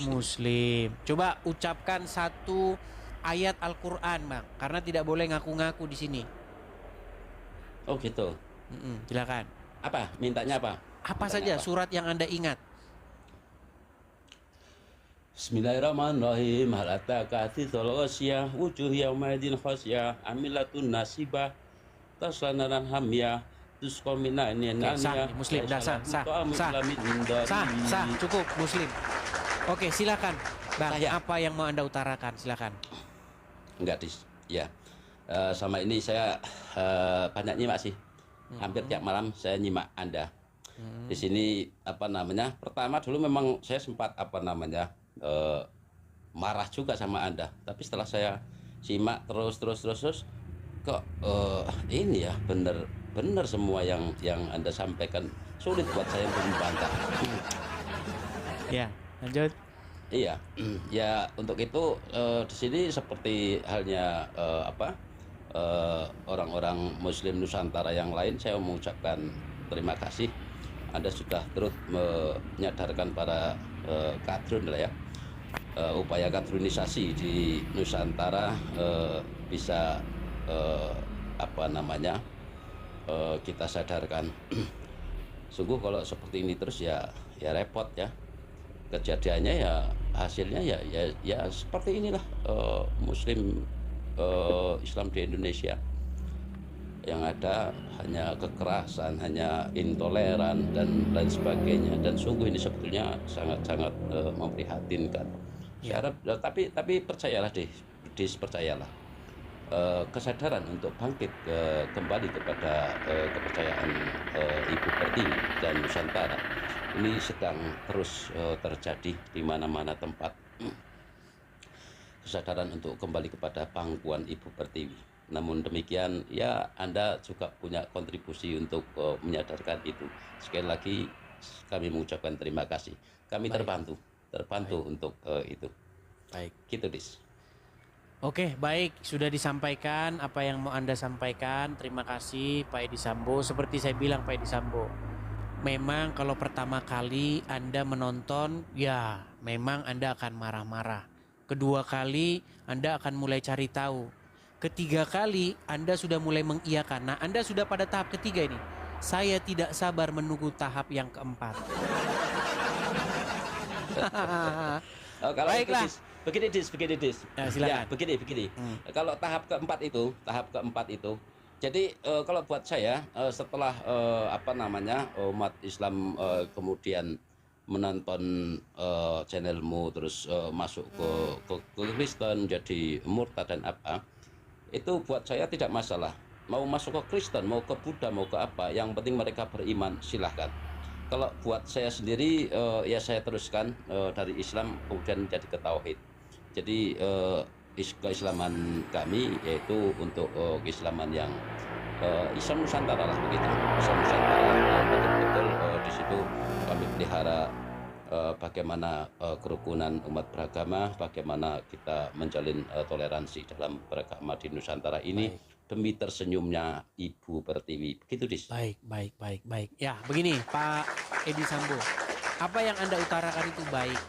Muslim. Coba ucapkan satu ayat Al-Qur'an, Bang, karena tidak boleh ngaku-ngaku di sini. Oh gitu. Silakan. Apa? Mintanya apa? Apa Mintanya saja apa? surat yang Anda ingat? Bismillahirrahmanirrahim. Hal ataka haditsul ghasyiyah wujuh yaumaidin khasyah amilatun nasibah tasla naran hamyah tusqa min ainin Oke, sah aniyah nih Muslim, dah laisa sah, lahum sah, ta'amun sah, illa min indari. sah, cukup Muslim. Oke, silakan, Bang. Saya Apa yang mau Anda utarakan? Silakan. enggak dis. Ya. Sama ini saya banyak nyimak sih. Hampir tiap malam saya nyimak Anda. Di sini apa namanya? Pertama dulu memang saya sempat apa namanya? Marah juga sama Anda. Tapi setelah saya simak terus kok ini ya benar semua yang Anda sampaikan, sulit buat saya untuk membantah. Ya, lanjut. Iya, ya untuk itu di sini seperti halnya orang-orang Muslim Nusantara yang lain, saya mengucapkan terima kasih. Anda sudah turut menyadarkan para kadrun lah ya, upaya kadrunisasi di Nusantara bisa apa namanya kita sadarkan. Sungguh kalau seperti ini terus ya repot ya. Kejadiannya ya hasilnya ya seperti inilah Muslim Islam di Indonesia yang ada hanya kekerasan, hanya intoleran dan lain sebagainya, dan sungguh ini sebetulnya sangat-sangat memprihatinkan. Ya. Saya harap, tapi percayalah percayalah kesadaran untuk bangkit kembali kepada kepercayaan Ibu Pertiwi dan Nusantara ini sedang terus terjadi di mana-mana tempat. Kesadaran untuk kembali kepada pangkuan Ibu Pertiwi. Namun demikian ya Anda juga punya kontribusi untuk menyadarkan itu. Sekali lagi kami mengucapkan terima kasih. Kami terbantu untuk itu. Baik. Gitu Dis. Oke, baik. Sudah disampaikan apa yang mau Anda sampaikan. Terima kasih Pak Edi Sambo. Seperti saya bilang Pak Edi Sambo, memang kalau pertama kali Anda menonton, ya memang Anda akan marah-marah. Kedua kali Anda akan mulai cari tahu. Ketiga kali Anda sudah mulai mengiyakan. Nah, Anda sudah pada tahap ketiga ini. Saya tidak sabar menunggu tahap yang keempat. Kalau Baiklah. begini dis. Ya, silakan. Ya, begini. Kalau tahap keempat itu, jadi kalau buat saya setelah apa namanya umat Islam kemudian menonton channelmu terus masuk ke Kristen jadi murtad dan apa, itu buat saya tidak masalah. Mau masuk ke Kristen, mau ke Buddha, mau ke apa, yang penting mereka beriman, silahkan. Kalau buat saya sendiri ya saya teruskan dari Islam kemudian menjadi ke tauhid. Jadi keislaman kami yaitu untuk keislaman yang Islam Nusantara lah begitu. Islam Nusantara yang betul-betul di situ kami pelihara bagaimana kerukunan umat beragama, bagaimana kita menjalin toleransi dalam beragama di Nusantara ini. Baik. Demi tersenyumnya Ibu Pertiwi. Begitu Dis. Baik. Ya, begini Pak Edi Sambo. Apa yang Anda utarakan itu baik.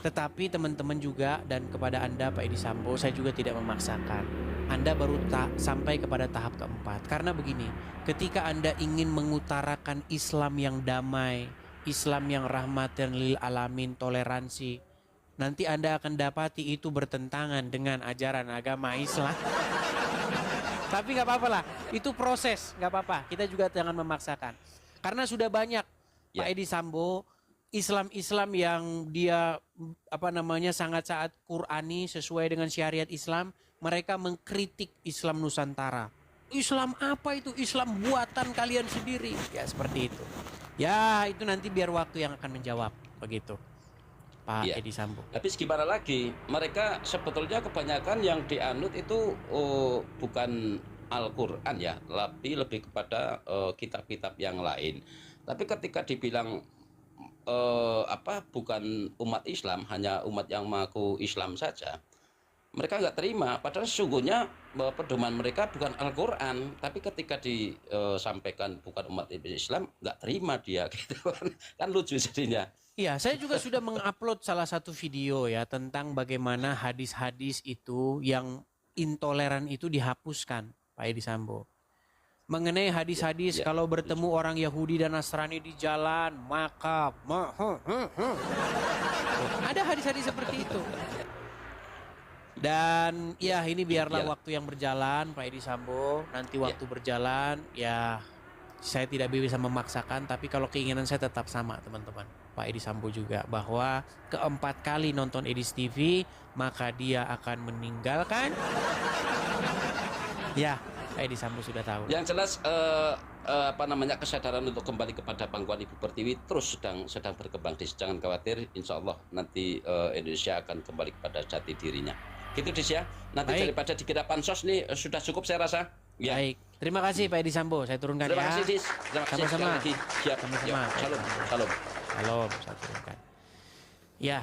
Tetapi teman-teman juga dan kepada Anda Pak Edi Sambo, saya juga tidak memaksakan. Anda baru sampai kepada tahap keempat. Karena begini, ketika Anda ingin mengutarakan Islam yang damai, Islam yang rahmatan lil alamin, toleransi, nanti Anda akan dapati itu bertentangan dengan ajaran agama Islam. Tapi nggak apa-apa lah, itu proses, nggak apa-apa. Kita juga jangan memaksakan. Karena sudah banyak Pak Edi Sambo, Islam yang dia sangat Qurani sesuai dengan syariat Islam, mereka mengkritik Islam Nusantara. Islam apa itu? Islam buatan kalian sendiri. Ya seperti itu. Ya itu nanti biar waktu yang akan menjawab, begitu Pak Edi Sambo. Tapi gimana lagi? Mereka sebetulnya kebanyakan yang dianut itu bukan Al-Quran ya, tapi lebih kepada kitab-kitab yang lain. Tapi ketika dibilang bukan umat Islam, hanya umat yang mengaku Islam saja, mereka nggak terima. Padahal sesungguhnya pedoman mereka bukan Al-Quran, tapi ketika disampaikan bukan umat Islam, nggak terima dia gitu kan lucu jadinya. Iya, saya juga sudah mengupload salah satu video ya tentang bagaimana hadis-hadis itu yang intoleran itu dihapuskan, Pak Edi Sambo. Mengenai hadis-hadis Ya, kalau bertemu orang Yahudi dan Nasrani di jalan, maka ada hadis-hadis seperti itu. Dan ya ini biarlah Ya. waktu yang berjalan, Pak Edi Sambo. Nanti Ya. waktu berjalan, ya saya tidak bisa memaksakan, tapi kalau keinginan saya tetap sama, teman-teman. Pak Edi Sambo juga bahwa keempat kali nonton Edis TV, maka dia akan meninggalkan. Ya, Pak Edi Sambo sudah tahu. Yang jelas apa namanya, kesadaran untuk kembali kepada pangkuan Ibu Pertiwi terus sedang berkembang. Jangan khawatir, insya Allah nanti Indonesia akan kembali kepada jati dirinya. Gitu Dis ya. Nanti Baik. daripada dikira pansos nih sudah cukup saya rasa. Ya. Baik, terima kasih Pak Edi Sambo. Saya turunkan Terima ya. kasih Dis. Terima kasih Sama-sama. sekali lagi. Siap. Sama-sama. Ya. Salam. Salam. Salam, saya turunkan. Ya.